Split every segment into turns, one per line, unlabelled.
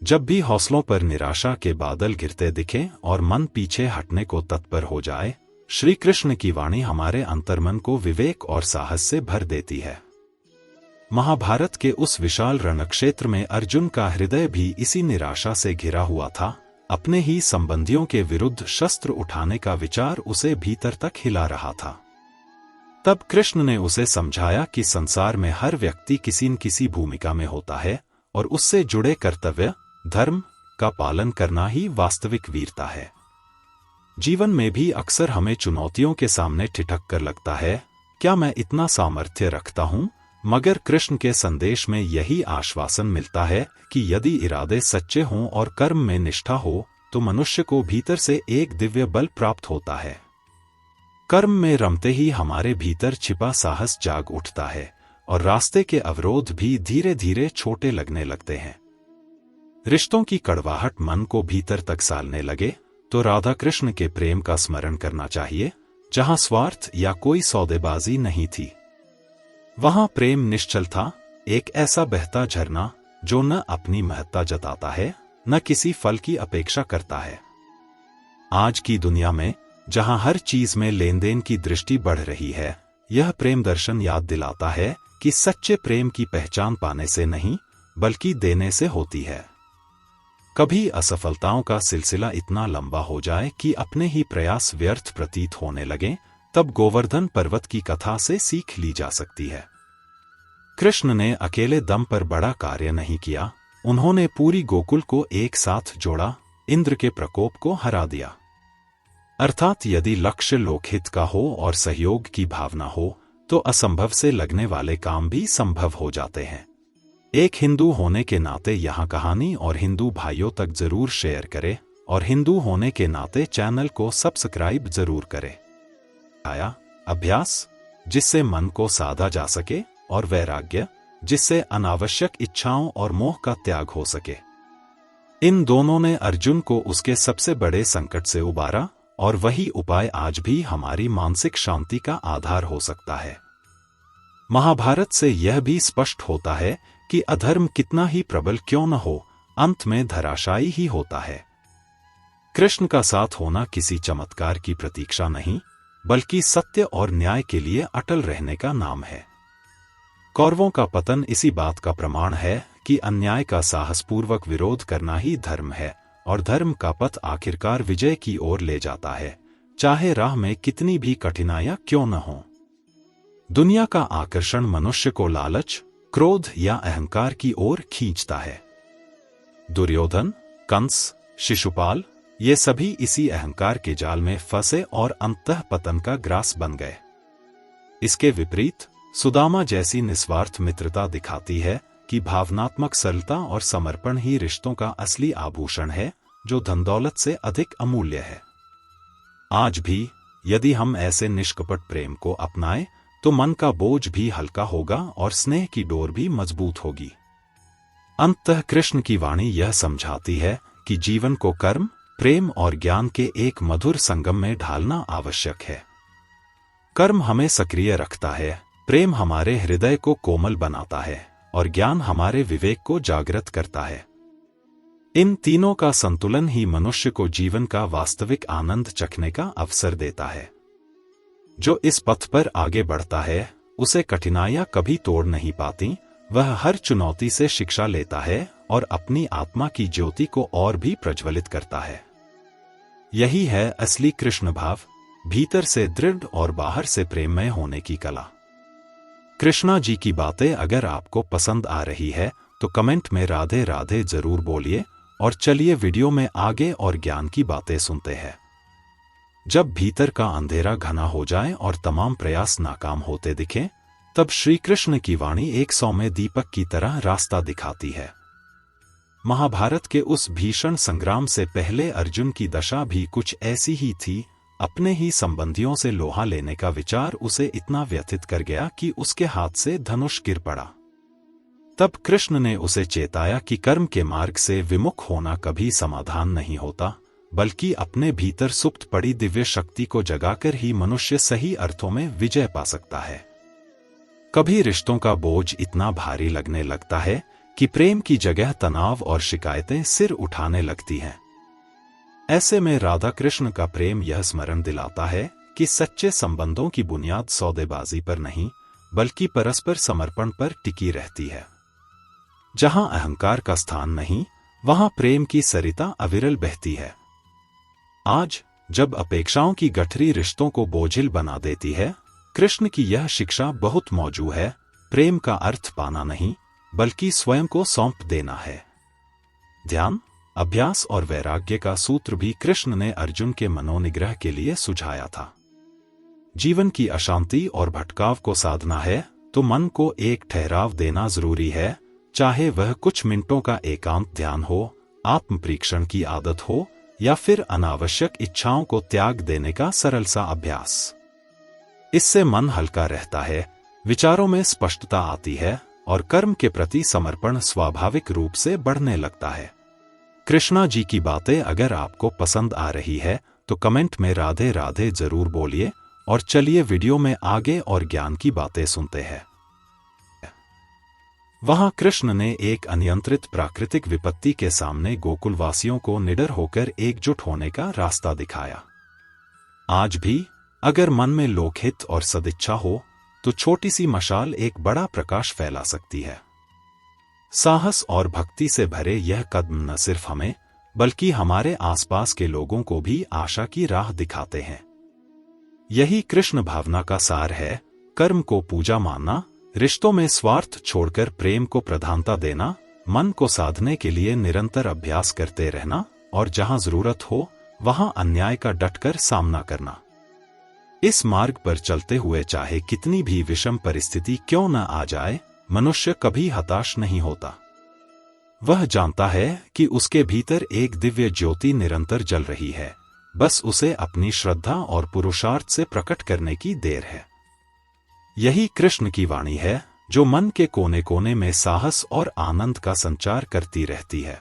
जब भी हौसलों पर निराशा के बादल घिरते दिखें और मन पीछे हटने को तत्पर हो जाए, श्री कृष्ण की वाणी हमारे अंतर्मन को विवेक और साहस से भर देती है। महाभारत के उस विशाल रणक्षेत्र में अर्जुन का हृदय भी इसी निराशा से घिरा हुआ था। अपने ही संबंधियों के विरुद्ध शस्त्र उठाने का विचार उसे भीतर तक हिला रहा था। तब कृष्ण ने उसे समझाया कि संसार में हर व्यक्ति किसी न किसी भूमिका में होता है और उससे जुड़े कर्तव्य, धर्म का पालन करना ही वास्तविक वीरता है। जीवन में भी अक्सर हमें चुनौतियों के सामने ठिठक कर लगता है, क्या मैं इतना सामर्थ्य रखता हूं? मगर कृष्ण के संदेश में यही आश्वासन मिलता है कि यदि इरादे सच्चे हों और कर्म में निष्ठा हो, तो मनुष्य को भीतर से एक दिव्य बल प्राप्त होता है। कर्म में रमते ही हमारे भीतर छिपा साहस जाग उठता है और रास्ते के अवरोध भी धीरे धीरे छोटे लगने लगते हैं। रिश्तों की कड़वाहट मन को भीतर तक सालने लगे तो राधा कृष्ण के प्रेम का स्मरण करना चाहिए, जहां स्वार्थ या कोई सौदेबाजी नहीं थी। वहां प्रेम निश्चल था, एक ऐसा बहता झरना जो न अपनी महत्ता जताता है, न किसी फल की अपेक्षा करता है। आज की दुनिया में जहां हर चीज में लेन देन की दृष्टि बढ़ रही है, यह प्रेम दर्शन याद दिलाता है कि सच्चे प्रेम की पहचान पाने से नहीं, बल्कि देने से होती है। कभी असफलताओं का सिलसिला इतना लंबा हो जाए कि अपने ही प्रयास व्यर्थ प्रतीत होने लगे, तब गोवर्धन पर्वत की कथा से सीख ली जा सकती है। कृष्ण ने अकेले दम पर बड़ा कार्य नहीं किया, उन्होंने पूरी गोकुल को एक साथ जोड़ा, इंद्र के प्रकोप को हरा दिया। अर्थात यदि लक्ष्य लोकहित का हो और सहयोग की भावना हो, तो असंभव से लगने वाले काम भी संभव हो जाते हैं। एक हिंदू होने के नाते यहां कहानी और हिंदू भाइयों तक जरूर शेयर करें और हिंदू होने के नाते चैनल को सब्सक्राइब जरूर करें। अभ्यास, जिससे मन को साधा जा सके, और वैराग्य, जिससे अनावश्यक इच्छाओं और मोह का त्याग हो सके। इन दोनों ने अर्जुन को उसके सबसे बड़े संकट से उबारा और वही उपाय आज भी हमारी मानसिक शांति का आधार हो सकता है। महाभारत से यह भी स्पष्ट होता है कि अधर्म कितना ही प्रबल क्यों न हो, अंत में धराशायी ही होता है। कृष्ण का साथ होना किसी चमत्कार की प्रतीक्षा नहीं, बल्कि सत्य और न्याय के लिए अटल रहने का नाम है। कौरवों का पतन इसी बात का प्रमाण है कि अन्याय का साहसपूर्वक विरोध करना ही धर्म है, और धर्म का पथ आखिरकार विजय की ओर ले जाता है, चाहे राह में कितनी भी कठिनाइयां क्यों न हों। दुनिया का आकर्षण मनुष्य को लालच, क्रोध या अहंकार की ओर खींचता है। दुर्योधन, कंस, शिशुपाल, ये सभी इसी अहंकार के जाल में फंसे और अंततः पतन का ग्रास बन गए। इसके विपरीत सुदामा जैसी निस्वार्थ मित्रता दिखाती है कि भावनात्मक सरलता और समर्पण ही रिश्तों का असली आभूषण है, जो धन दौलत से अधिक अमूल्य है। आज भी यदि हम ऐसे निष्कपट प्रेम को अपनाएं, तो मन का बोझ भी हल्का होगा और स्नेह की डोर भी मजबूत होगी। अंततः कृष्ण की वाणी यह समझाती है कि जीवन को कर्म, प्रेम और ज्ञान के एक मधुर संगम में ढालना आवश्यक है। कर्म हमें सक्रिय रखता है, प्रेम हमारे हृदय को कोमल बनाता है और ज्ञान हमारे विवेक को जागृत करता है। इन तीनों का संतुलन ही मनुष्य को जीवन का वास्तविक आनंद चखने का अवसर देता है। जो इस पथ पर आगे बढ़ता है, उसे कठिनाइयां कभी तोड़ नहीं पाती। वह हर चुनौती से शिक्षा लेता है और अपनी आत्मा की ज्योति को और भी प्रज्वलित करता है। यही है असली कृष्ण भाव, भीतर से दृढ़ और बाहर से प्रेममय होने की कला। कृष्णा जी की बातें अगर आपको पसंद आ रही है, तो कमेंट में राधे राधे जरूर बोलिए और चलिए वीडियो में आगे और ज्ञान की बातें सुनते हैं। जब भीतर का अंधेरा घना हो जाए और तमाम प्रयास नाकाम होते दिखें, तब श्री कृष्ण की वाणी एक सौम्य दीपक की तरह रास्ता दिखाती है। महाभारत के उस भीषण संग्राम से पहले अर्जुन की दशा भी कुछ ऐसी ही थी। अपने ही संबंधियों से लोहा लेने का विचार उसे इतना व्यथित कर गया कि उसके हाथ से धनुष गिर पड़ा। तब कृष्ण ने उसे चेताया कि कर्म के मार्ग से विमुख होना कभी समाधान नहीं होता, बल्कि अपने भीतर सुप्त पड़ी दिव्य शक्ति को जगाकर ही मनुष्य सही अर्थों में विजय पा सकता है। कभी रिश्तों का बोझ इतना भारी लगने लगता है कि प्रेम की जगह तनाव और शिकायतें सिर उठाने लगती हैं। ऐसे में राधा कृष्ण का प्रेम यह स्मरण दिलाता है कि सच्चे संबंधों की बुनियाद सौदेबाजी पर नहीं बल्कि परस्पर समर्पण पर टिकी रहती है। जहां अहंकार का स्थान नहीं, वहां प्रेम की सरिता अविरल बहती है। आज जब अपेक्षाओं की गठरी रिश्तों को बोझिल बना देती है, कृष्ण की यह शिक्षा बहुत मौजूद है। प्रेम का अर्थ पाना नहीं बल्कि स्वयं को सौंप देना है। ध्यान, अभ्यास और वैराग्य का सूत्र भी कृष्ण ने अर्जुन के मनोनिग्रह के लिए सुझाया था। जीवन की अशांति और भटकाव को साधना है तो मन को एक ठहराव देना जरूरी है, चाहे वह कुछ मिनटों का एकांत ध्यान हो, आत्म परीक्षण की आदत हो या फिर अनावश्यक इच्छाओं को त्याग देने का सरल सा अभ्यास। इससे मन हल्का रहता है, विचारों में स्पष्टता आती है और कर्म के प्रति समर्पण स्वाभाविक रूप से बढ़ने लगता है। कृष्णा जी की बातें अगर आपको पसंद आ रही है तो कमेंट में राधे राधे जरूर बोलिए और चलिए वीडियो में आगे और ज्ञान की बातें सुनते हैं। वहां कृष्ण ने एक अनियंत्रित प्राकृतिक विपत्ति के सामने गोकुलवासियों को निडर होकर एकजुट होने का रास्ता दिखाया। आज भी अगर मन में लोकहित और सदिच्छा हो तो छोटी सी मशाल एक बड़ा प्रकाश फैला सकती है। साहस और भक्ति से भरे यह कदम न सिर्फ हमें बल्कि हमारे आसपास के लोगों को भी आशा की राह दिखाते हैं। यही कृष्ण भावना का सार है, कर्म को पूजा मानना, रिश्तों में स्वार्थ छोड़कर प्रेम को प्रधानता देना, मन को साधने के लिए निरंतर अभ्यास करते रहना और जहां जरूरत हो वहां अन्याय का डटकर सामना करना। इस मार्ग पर चलते हुए चाहे कितनी भी विषम परिस्थिति क्यों न आ जाए, मनुष्य कभी हताश नहीं होता। वह जानता है कि उसके भीतर एक दिव्य ज्योति निरंतर जल रही है, बस उसे अपनी श्रद्धा और पुरुषार्थ से प्रकट करने की देर है। यही कृष्ण की वाणी है जो मन के कोने कोने में साहस और आनंद का संचार करती रहती है।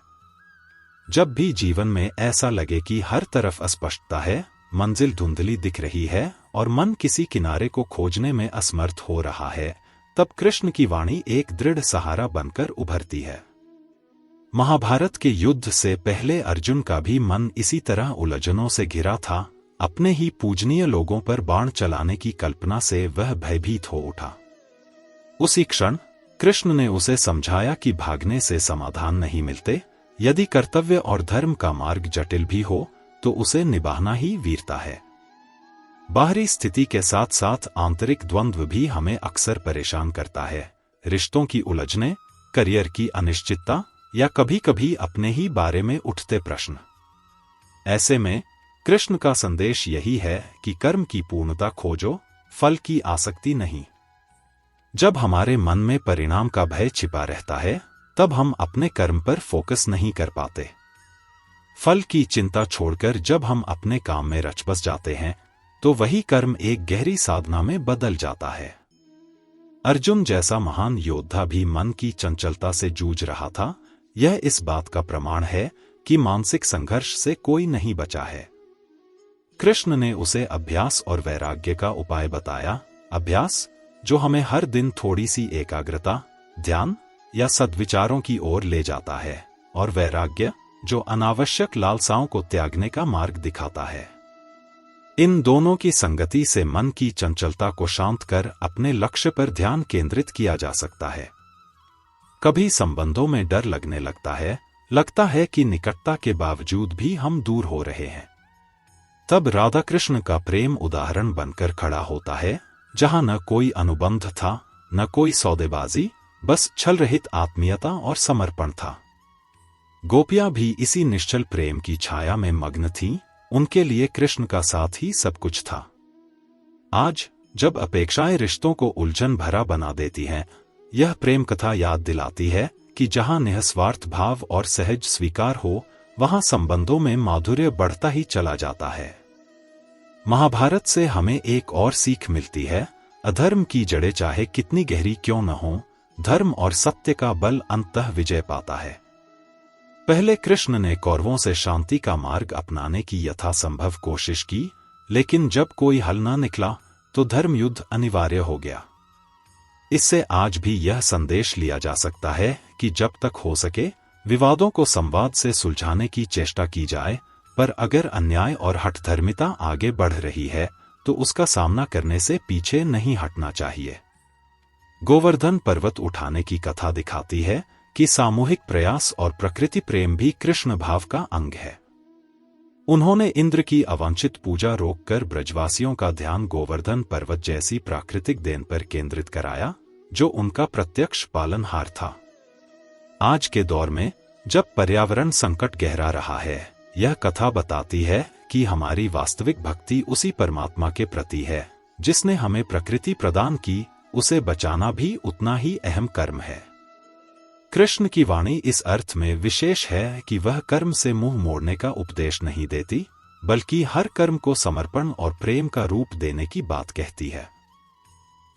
जब भी जीवन में ऐसा लगे कि हर तरफ अस्पष्टता है, मंजिल धुंधली दिख रही है और मन किसी किनारे को खोजने में असमर्थ हो रहा है, तब कृष्ण की वाणी एक दृढ़ सहारा बनकर उभरती है। महाभारत के युद्ध से पहले अर्जुन का भी मन इसी तरह उलझनों से घिरा था। अपने ही पूजनीय लोगों पर बाण चलाने की कल्पना से वह भयभीत हो उठा। उसी क्षण कृष्ण ने उसे समझाया कि भागने से समाधान नहीं मिलते। यदि कर्तव्य और धर्म का मार्ग जटिल भी हो तो उसे निभाना ही वीरता है। बाहरी स्थिति के साथ साथ आंतरिक द्वंद्व भी हमें अक्सर परेशान करता है। रिश्तों की उलझने, करियर की अनिश्चितता या कभी कभी अपने ही बारे में उठते प्रश्न। ऐसे में कृष्ण का संदेश यही है कि कर्म की पूर्णता खोजो, फल की आसक्ति नहीं। जब हमारे मन में परिणाम का भय छिपा रहता है, तब हम अपने कर्म पर फोकस नहीं कर पाते। फल की चिंता छोड़कर जब हम अपने काम में रच बस जाते हैं, तो वही कर्म एक गहरी साधना में बदल जाता है। अर्जुन जैसा महान योद्धा भी मन की चंचलता से जूझ रहा था। यह इस बात का प्रमाण है कि मानसिक संघर्ष से कोई नहीं बचा है। कृष्ण ने उसे अभ्यास और वैराग्य का उपाय बताया। अभ्यास जो हमें हर दिन थोड़ी सी एकाग्रता, ध्यान या सद्विचारों की ओर ले जाता है, और वैराग्य जो अनावश्यक लालसाओं को त्यागने का मार्ग दिखाता है। इन दोनों की संगति से मन की चंचलता को शांत कर अपने लक्ष्य पर ध्यान केंद्रित किया जा सकता है। कभी संबंधों में डर लगने लगता है कि निकटता के बावजूद भी हम दूर हो रहे हैं। तब राधा कृष्ण का प्रेम उदाहरण बनकर खड़ा होता है, जहां न कोई अनुबंध था, न कोई सौदेबाजी, बस छल रहित आत्मीयता और समर्पण था। गोपियां भी इसी निश्चल प्रेम की छाया में मग्न थीं। उनके लिए कृष्ण का साथ ही सब कुछ था। आज जब अपेक्षाएं रिश्तों को उलझन भरा बना देती हैं, यह प्रेम कथा याद दिलाती है कि जहां निस्वार्थ भाव और सहज स्वीकार हो, वहां संबंधों में माधुर्य बढ़ता ही चला जाता है। महाभारत से हमें एक और सीख मिलती है। अधर्म की जड़ें चाहे कितनी गहरी क्यों न हो, धर्म और सत्य का बल अंततः विजय पाता है। पहले कृष्ण ने कौरवों से शांति का मार्ग अपनाने की यथासंभव कोशिश की, लेकिन जब कोई हल न निकला तो धर्म युद्ध अनिवार्य हो गया। इससे आज भी यह संदेश लिया जा सकता है कि जब तक हो सके विवादों को संवाद से सुलझाने की चेष्टा की जाए, पर अगर अन्याय और हठधर्मिता आगे बढ़ रही है तो उसका सामना करने से पीछे नहीं हटना चाहिए। गोवर्धन पर्वत उठाने की कथा दिखाती है कि सामूहिक प्रयास और प्रकृति प्रेम भी कृष्ण भाव का अंग है। उन्होंने इंद्र की अवांछित पूजा रोककर ब्रजवासियों का ध्यान गोवर्धन पर्वत जैसी प्राकृतिक देन पर केंद्रित कराया, जो उनका प्रत्यक्ष पालनहार था। आज के दौर में जब पर्यावरण संकट गहरा रहा है, यह कथा बताती है कि हमारी वास्तविक भक्ति उसी परमात्मा के प्रति है जिसने हमें प्रकृति प्रदान की। उसे बचाना भी उतना ही अहम कर्म है। कृष्ण की वाणी इस अर्थ में विशेष है कि वह कर्म से मुंह मोड़ने का उपदेश नहीं देती, बल्कि हर कर्म को समर्पण और प्रेम का रूप देने की बात कहती है।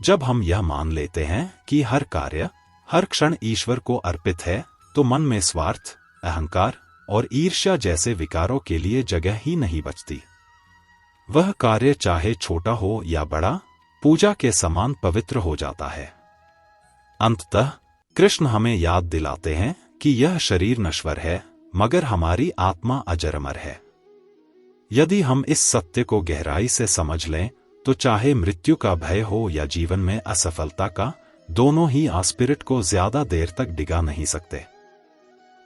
जब हम यह मान लेते हैं कि हर कार्य, हर क्षण ईश्वर को अर्पित है, तो मन में स्वार्थ, अहंकार और ईर्ष्या जैसे विकारों के लिए जगह ही नहीं बचती। वह कार्य चाहे छोटा हो या बड़ा, पूजा के समान पवित्र हो जाता है। अंततः कृष्ण हमें याद दिलाते हैं कि यह शरीर नश्वर है, मगर हमारी आत्मा अजर अमर है। यदि हम इस सत्य को गहराई से समझ लें, तो चाहे मृत्यु का भय हो या जीवन में असफलता का, दोनों ही आस्पिरिट को ज्यादा देर तक डिगा नहीं सकते।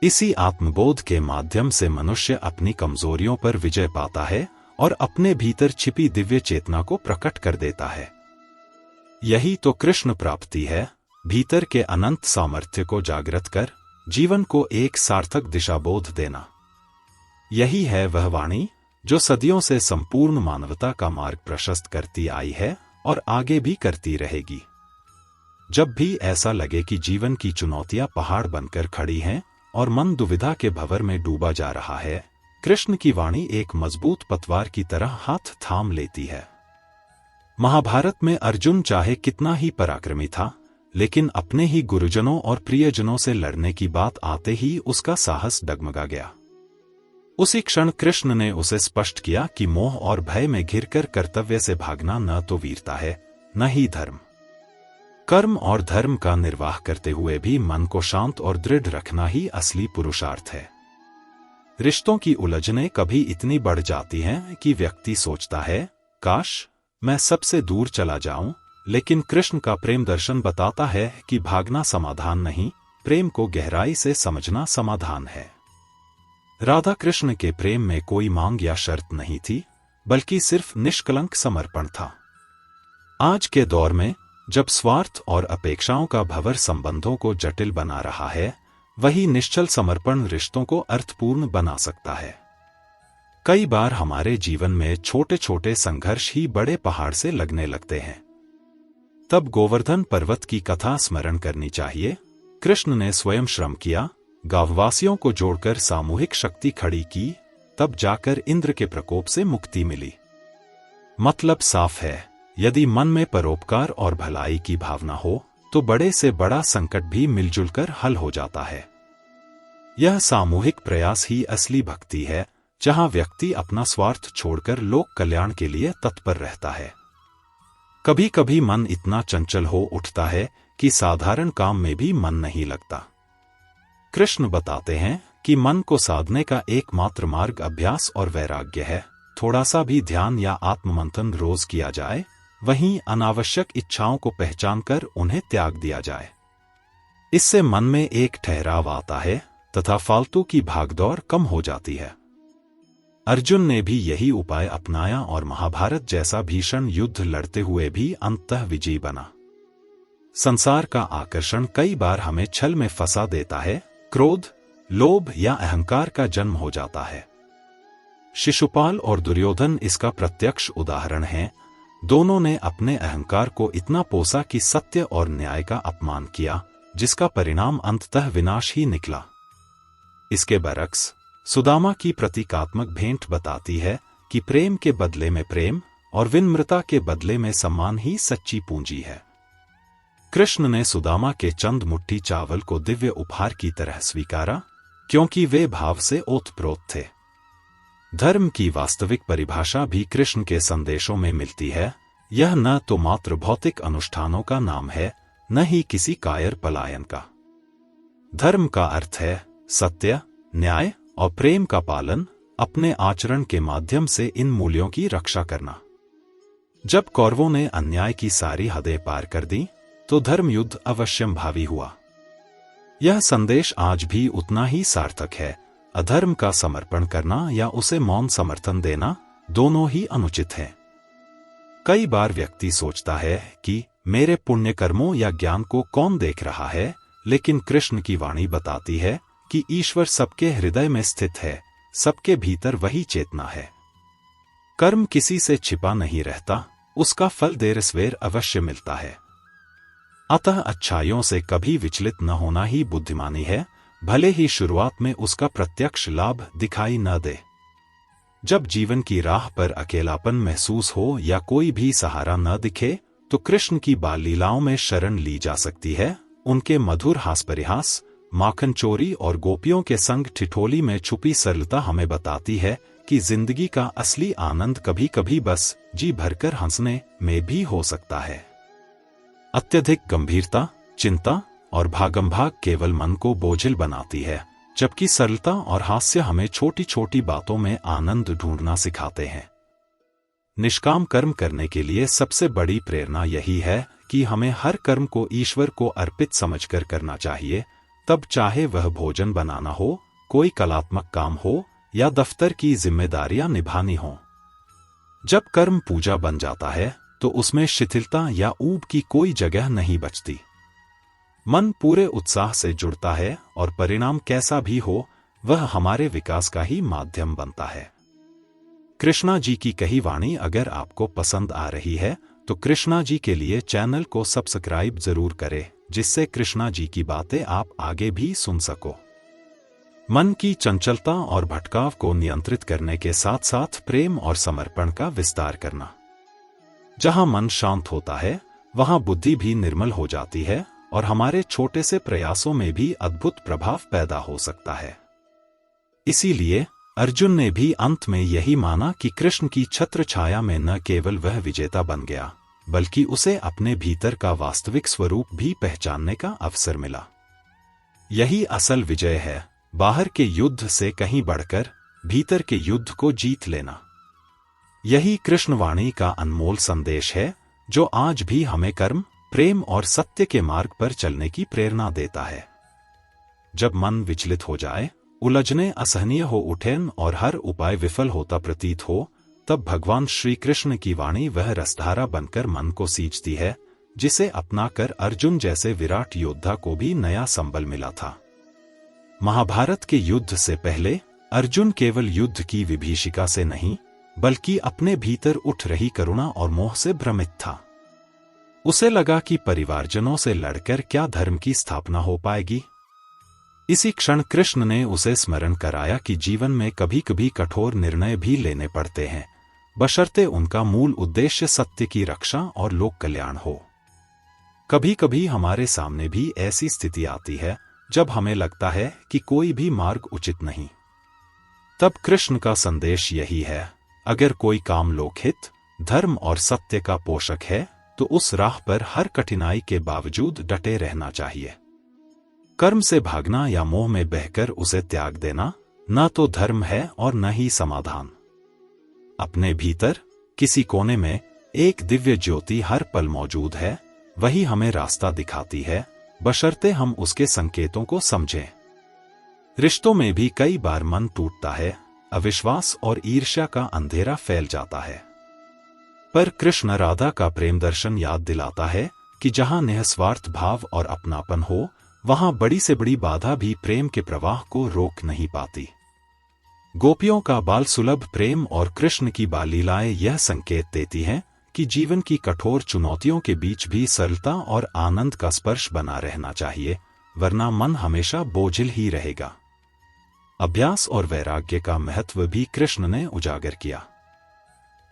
इसी आत्मबोध के माध्यम से मनुष्य अपनी कमजोरियों पर विजय पाता है और अपने भीतर छिपी दिव्य चेतना को प्रकट कर देता है। यही तो कृष्ण प्राप्ति है, भीतर के अनंत सामर्थ्य को जागृत कर जीवन को एक सार्थक दिशाबोध देना। यही है वह वाणी जो सदियों से संपूर्ण मानवता का मार्ग प्रशस्त करती आई है और आगे भी करती रहेगी। जब भी ऐसा लगे कि जीवन की चुनौतियां पहाड़ बनकर खड़ी हैं और मन दुविधा के भंवर में डूबा जा रहा है, कृष्ण की वाणी एक मजबूत पतवार की तरह हाथ थाम लेती है। महाभारत में अर्जुन चाहे कितना ही पराक्रमी था, लेकिन अपने ही गुरुजनों और प्रियजनों से लड़ने की बात आते ही उसका साहस डगमगा गया। उसी क्षण कृष्ण ने उसे स्पष्ट किया कि मोह और भय में घिरकर कर्तव्य से भागना न तो वीरता है, न ही धर्म। कर्म और धर्म का निर्वाह करते हुए भी मन को शांत और दृढ़ रखना ही असली पुरुषार्थ है। रिश्तों की उलझनें कभी इतनी बढ़ जाती हैं कि व्यक्ति सोचता है, काश मैं सबसे दूर चला जाऊं, लेकिन कृष्ण का प्रेम दर्शन बताता है कि भागना समाधान नहीं, प्रेम को गहराई से समझना समाधान है। राधा कृष्ण के प्रेम में कोई मांग या शर्त नहीं थी, बल्कि सिर्फ निष्कलंक समर्पण था। आज के दौर में जब स्वार्थ और अपेक्षाओं का भंवर संबंधों को जटिल बना रहा है, वही निश्चल समर्पण रिश्तों को अर्थपूर्ण बना सकता है। कई बार हमारे जीवन में छोटे छोटे संघर्ष ही बड़े पहाड़ से लगने लगते हैं। तब गोवर्धन पर्वत की कथा स्मरण करनी चाहिए। कृष्ण ने स्वयं श्रम किया, गांववासियों को जोड़कर सामूहिक शक्ति खड़ी की, तब जाकर इंद्र के प्रकोप से मुक्ति मिली। मतलब साफ है, यदि मन में परोपकार और भलाई की भावना हो, तो बड़े से बड़ा संकट भी मिलजुल कर हल हो जाता है। यह सामूहिक प्रयास ही असली भक्ति है, जहां व्यक्ति अपना स्वार्थ छोड़कर लोक कल्याण के लिए तत्पर रहता है। कभी कभी मन इतना चंचल हो उठता है कि साधारण काम में भी मन नहीं लगता। कृष्ण बताते हैं कि मन को साधने का एकमात्र मार्ग अभ्यास और वैराग्य है। थोड़ा सा भी ध्यान या आत्ममंथन रोज किया जाए, वहीं अनावश्यक इच्छाओं को पहचानकर उन्हें त्याग दिया जाए। इससे मन में एक ठहराव आता है तथा फालतू की भागदौड़ कम हो जाती है। अर्जुन ने भी यही उपाय अपनाया और महाभारत जैसा भीषण युद्ध लड़ते हुए भी अंततः विजयी बना। संसार का आकर्षण कई बार हमें छल में फंसा देता है, क्रोध, लोभ या अहंकार का जन्म हो जाता है। शिशुपाल और दुर्योधन इसका प्रत्यक्ष उदाहरण हैं। दोनों ने अपने अहंकार को इतना पोसा कि सत्य और न्याय का अपमान किया, जिसका परिणाम अंततः विनाश ही निकला। इसके बरक्स सुदामा की प्रतीकात्मक भेंट बताती है कि प्रेम के बदले में प्रेम और विनम्रता के बदले में सम्मान ही सच्ची पूंजी है। कृष्ण ने सुदामा के चंद मुट्ठी चावल को दिव्य उपहार की तरह स्वीकारा, क्योंकि वे भाव से ओतप्रोत थे। धर्म की वास्तविक परिभाषा भी कृष्ण के संदेशों में मिलती है। यह न तो मात्र भौतिक अनुष्ठानों का नाम है, न ही किसी कायर पलायन का। धर्म का अर्थ है सत्य, न्याय और प्रेम का पालन, अपने आचरण के माध्यम से इन मूल्यों की रक्षा करना। जब कौरवों ने अन्याय की सारी हदें पार कर दी तो धर्म युद्ध अवश्यंभावी हुआ। यह संदेश आज भी उतना ही सार्थक है। अधर्म का समर्पण करना या उसे मौन समर्थन देना दोनों ही अनुचित है। कई बार व्यक्ति सोचता है कि मेरे पुण्य कर्मों या ज्ञान को कौन देख रहा है, लेकिन कृष्ण की वाणी बताती है कि ईश्वर सबके हृदय में स्थित है, सबके भीतर वही चेतना है। कर्म किसी से छिपा नहीं रहता, उसका फल देर सवेर अवश्य मिलता है। अतः अच्छाइयों से कभी विचलित न होना ही बुद्धिमानी है, भले ही शुरुआत में उसका प्रत्यक्ष लाभ दिखाई न दे। जब जीवन की राह पर अकेलापन महसूस हो या कोई भी सहारा न दिखे, तो कृष्ण की बाल लीलाओं में शरण ली जा सकती है। उनके मधुर हास परिहास, माखन चोरी और गोपियों के संग ठिठोली में छुपी सरलता हमें बताती है कि जिंदगी का असली आनंद कभी कभी बस जी भरकर हंसने में भी हो सकता है। अत्यधिक गंभीरता, चिंता और भागमभाग केवल मन को बोझिल बनाती है, जबकि सरलता और हास्य हमें छोटी छोटी बातों में आनंद ढूंढना सिखाते हैं। निष्काम कर्म करने के लिए सबसे बड़ी प्रेरणा यही है कि हमें हर कर्म को ईश्वर को अर्पित समझकर करना चाहिए, तब चाहे वह भोजन बनाना हो, कोई कलात्मक काम हो या दफ्तर की जिम्मेदारियां निभानी हो। जब कर्म पूजा बन जाता है तो उसमें शिथिलता या ऊब की कोई जगह नहीं बचती। मन पूरे उत्साह से जुड़ता है और परिणाम कैसा भी हो, वह हमारे विकास का ही माध्यम बनता है। कृष्णा जी की कही वाणी अगर आपको पसंद आ रही है तो कृष्णा जी के लिए चैनल को सब्सक्राइब जरूर करें, जिससे कृष्णा जी की बातें आप आगे भी सुन सको। मन की चंचलता और भटकाव को नियंत्रित करने के साथ साथ प्रेम और समर्पण का विस्तार करना। जहां मन शांत होता है वहां बुद्धि भी निर्मल हो जाती है और हमारे छोटे से प्रयासों में भी अद्भुत प्रभाव पैदा हो सकता है। इसीलिए अर्जुन ने भी अंत में यही माना कि कृष्ण की छत्र छाया में न केवल वह विजेता बन गया, बल्कि उसे अपने भीतर का वास्तविक स्वरूप भी पहचानने का अवसर मिला। यही असल विजय है, बाहर के युद्ध से कहीं बढ़कर भीतर के युद्ध को जीत लेना। यही कृष्णवाणी का अनमोल संदेश है, जो आज भी हमें कर्म, प्रेम और सत्य के मार्ग पर चलने की प्रेरणा देता है। जब मन विचलित हो जाए, उलझने असहनीय हो उठें और हर उपाय विफल होता प्रतीत हो, तब भगवान श्री कृष्ण की वाणी वह रसधारा बनकर मन को सींचती है, जिसे अपनाकर अर्जुन जैसे विराट योद्धा को भी नया संबल मिला था। महाभारत के युद्ध से पहले अर्जुन केवल युद्ध की विभीषिका से नहीं, बल्कि अपने भीतर उठ रही करुणा और मोह से भ्रमित था। उसे लगा कि परिवारजनों से लड़कर क्या धर्म की स्थापना हो पाएगी। इसी क्षण कृष्ण ने उसे स्मरण कराया कि जीवन में कभी कभी कठोर निर्णय भी लेने पड़ते हैं, बशर्ते उनका मूल उद्देश्य सत्य की रक्षा और लोक कल्याण हो। कभी कभी हमारे सामने भी ऐसी स्थिति आती है जब हमें लगता है कि कोई भी मार्ग उचित नहीं। तब कृष्ण का संदेश यही है, अगर कोई काम लोकहित, धर्म और सत्य का पोषक है तो उस राह पर हर कठिनाई के बावजूद डटे रहना चाहिए। कर्म से भागना या मोह में बहकर उसे त्याग देना न तो धर्म है और न ही समाधान। अपने भीतर किसी कोने में एक दिव्य ज्योति हर पल मौजूद है, वही हमें रास्ता दिखाती है, बशर्ते हम उसके संकेतों को समझें। रिश्तों में भी कई बार मन टूटता है, अविश्वास और ईर्ष्या का अंधेरा फैल जाता है, पर कृष्ण राधा का प्रेम दर्शन याद दिलाता है कि जहां निस्वार्थ भाव और अपनापन हो, वहां बड़ी से बड़ी बाधा भी प्रेम के प्रवाह को रोक नहीं पाती। गोपियों का बाल सुलभ प्रेम और कृष्ण की बाल लीलाएं यह संकेत देती हैं कि जीवन की कठोर चुनौतियों के बीच भी सरलता और आनंद का स्पर्श बना रहना चाहिए, वरना मन हमेशा बोझिल ही रहेगा। अभ्यास और वैराग्य का महत्व भी कृष्ण ने उजागर किया।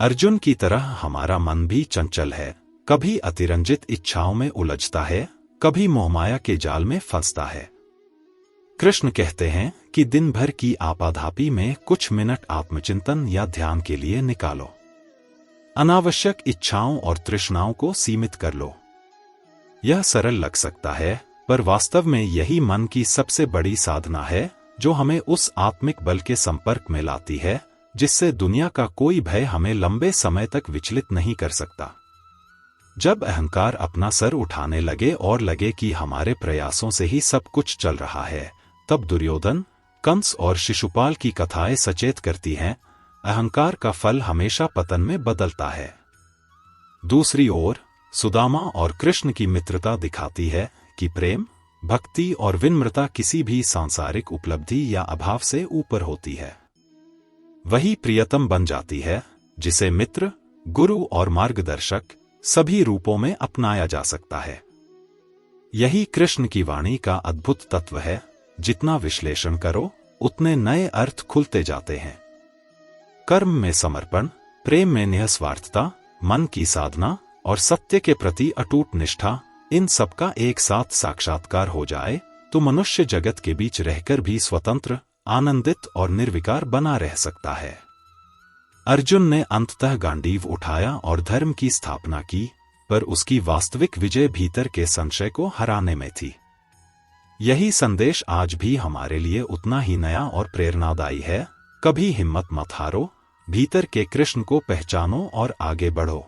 अर्जुन की तरह हमारा मन भी चंचल है, कभी अतिरंजित इच्छाओं में उलझता है, कभी मोहमाया के जाल में फंसता है। कृष्ण कहते हैं कि दिन भर की आपाधापी में कुछ मिनट आत्मचिंतन या ध्यान के लिए निकालो। अनावश्यक इच्छाओं और तृष्णाओं को सीमित कर लो। यह सरल लग सकता है, पर वास्तव में यही मन की सबसे बड़ी साधना है जो हमें उस आत्मिक बल के संपर्क में लाती है जिससे दुनिया का कोई भय हमें लंबे समय तक विचलित नहीं कर सकता। जब अहंकार अपना सर उठाने लगे और लगे कि हमारे प्रयासों से ही सब कुछ चल रहा है, तब दुर्योधन, कंस और शिशुपाल की कथाएं सचेत करती हैं, अहंकार का फल हमेशा पतन में बदलता है। दूसरी ओर सुदामा और कृष्ण की मित्रता दिखाती है कि प्रेम, भक्ति और विनम्रता किसी भी सांसारिक उपलब्धि या अभाव से ऊपर होती है। वही प्रियतम बन जाती है जिसे मित्र, गुरु और मार्गदर्शक सभी रूपों में अपनाया जा सकता है। यही कृष्ण की वाणी का अद्भुत तत्व है, जितना विश्लेषण करो उतने नए अर्थ खुलते जाते हैं। कर्म में समर्पण, प्रेम में निःस्वार्थता, मन की साधना और सत्य के प्रति अटूट निष्ठा, इन सबका एक साथ साक्षात्कार हो जाए तो मनुष्य जगत के बीच रहकर भी स्वतंत्र, आनंदित और निर्विकार बना रह सकता है। अर्जुन ने अंततः गांडीव उठाया और धर्म की स्थापना की, पर उसकी वास्तविक विजय भीतर के संशय को हराने में थी। यही संदेश आज भी हमारे लिए उतना ही नया और प्रेरणादायी है। कभी हिम्मत मत हारो, भीतर के कृष्ण को पहचानो और आगे बढ़ो।